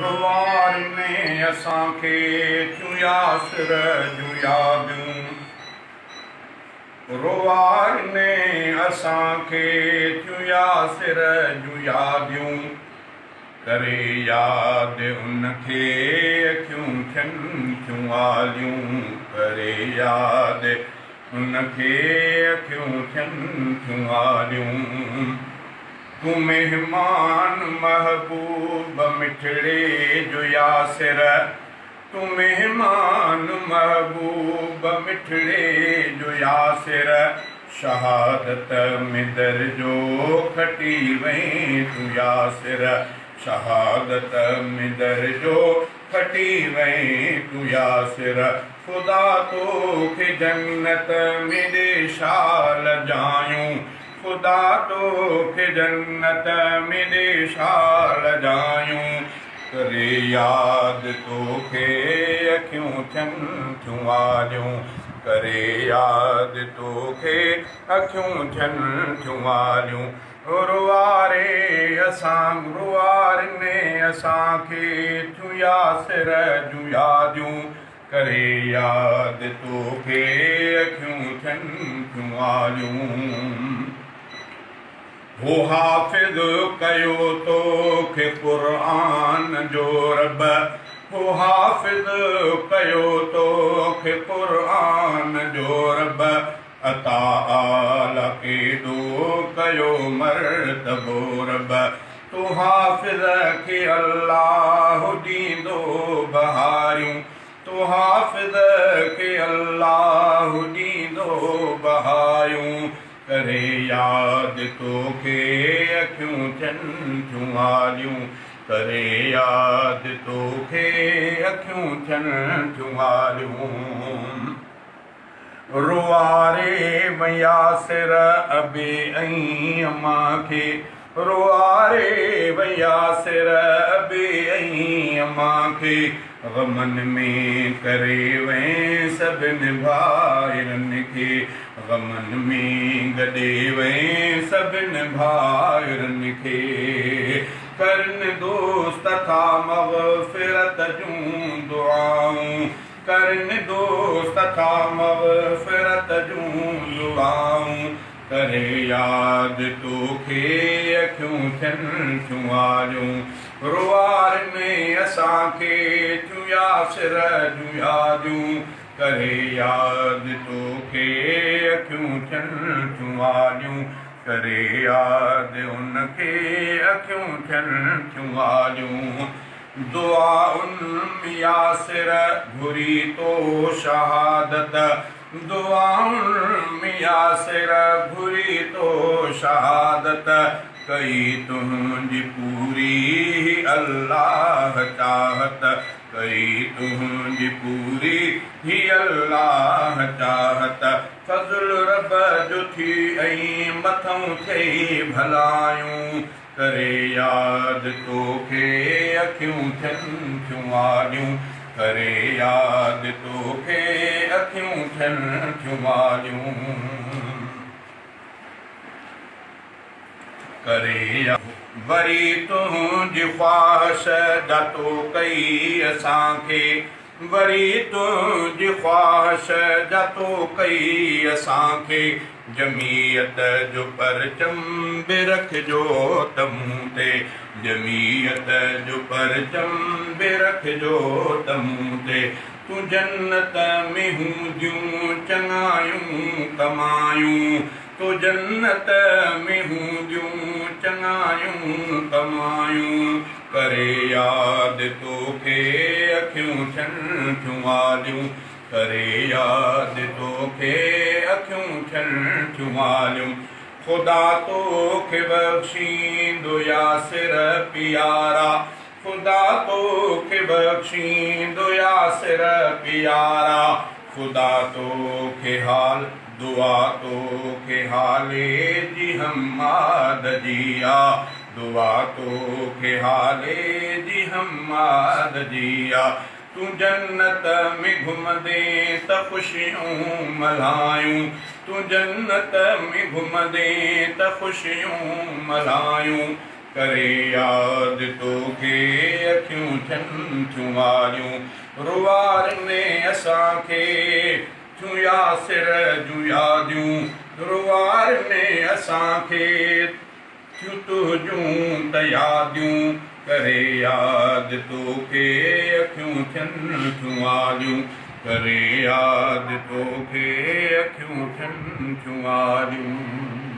रुवार ने असांखे चुयासिर जूं यादियूं। रुवार ने असांखे चुयासिर जूं यादियूं। करे याद उनखे अखियूं थियनि थियूं आलियूं। करे याद उनखे अखियूं थियनि थियूं आलियूं। तूं मेहमान महबूब मिठड़े जो यासिर। तूं मेहमान महबूब मिठड़े जो यासिर। शहादत में दर्जो खटी वहीं तूं यासिर। शहादत में दर्जो खटी वहीं तूं यासिर। खुदा तोखे जन्नत में दे शाल जायूं। खुदा तोखे जन्नत में दे शाल जायूं। करे याद तोखे अखियूं थियनि थियूं आलियूं। करे याद तोखे अखियूं थियनि थियूं आलियूं। रुवारे ने असांखे थियूं यासिर जूं यादियूं। करे याद तोखे अखियूं थियनि थियूं आलियूं। हो हाफ़िज़ कयो तोखे क़ुर्आन जो रब। हो हाफ़िज़ कयो तोखे क़ुर्आन जो रब। अता आला केॾो कयो मर्तबो रब। तूं हाफ़िज़ खे अल्लाह ॾींदो बहारियूं। तूं हाफ़िज़ खे अल्लाह ॾींदो बहारियूं। करे याद तोखे अखियूं थियनि थियूं आलियूं। करे याद तोखे अखियूं थियनि थियूं आलियूं। रुवारे में यासिर अबे ऐं अम्मा खे। रुवारे में यासिर अबे ऐं अम्मा खे। ग़मनि में करे वहीं सभिनी भाइरनि खे। ग़मनि में गॾे वहीं सभिनी भाइरनि खे। करनि दोस्त था मग़फ़िरत जूं दुआऊं। करनि दोस्त था मग़फ़िरत जूं दुआऊं। करे याद तोखे अखियूं थियनि थियूं आलियूं। रुवार में असांखे थियूं यासिर जूं यादियूं। करे याद तोखे अखियूं थियनि थियूं आलियूं। करे याद उनखे अखियूं थियनि थियूं आलियूं। दुआउनि यासिर घुरी तो शहादत। दुआउनि यासिर घुरी तो शहादत। कई तुंहिंजी पूरी अल्लाह चाहत। कई तुंहिंजी पूरी ही अल्लाह चाहत। फज़्ल रब जो थी ऐं मथऊं थिए भलायूं। करे याद तोखे अखियूं थियनि थियूं आलियूं। करे याद तोखे अखियूं थियनि थियूं आलियूं। करे वरी तुंहिंजी ख़्वाहिश जातो कई असांखे। वरी तुंहिंजी ख़्वाहिश जातो कई असांखे। जमीयत जो परचम बि रखिजो त मूं ते। जमीयत जो परचम बि रखिजो त मूं ते। तूं जन्नत में हूंदियूं चङायूं कमायूं। तूं जन्नत में हूंदियूं चङायूं कमायूं। करे याद तोखे अखियूं थियनि थियूं आलियूं। करे याद तोखे अखियूं थियनि थियूं आलियूं। खुदा तोखे बख़्शींदो यासिर प्यारा। खुदा तोखे बख़्शींदो यासिर प्यारा। खुदा तोखे हाल दुआ तोखे हाले जी हमाद जिया। दुआ तोखे हाले जी हमाद जिया। तूं जन्नत में घुमदे त ख़ुशियूं मल्हायूं। तूं जन्नत में घुमदे त ख़ुशियूं मल्हायूं। करे यादि तोखे अखियूं थियनि थियूं वारियूं रुवार में असांखे थियूं यासिर जूं यादियूं रुवार में असांखे थियूं तुंहिंजूं त यादियूं करे यादि तोखे अखियूं थियनि थियूं वारियूं करे यादि तोखे अखियूं थियनि थियूं वारियूं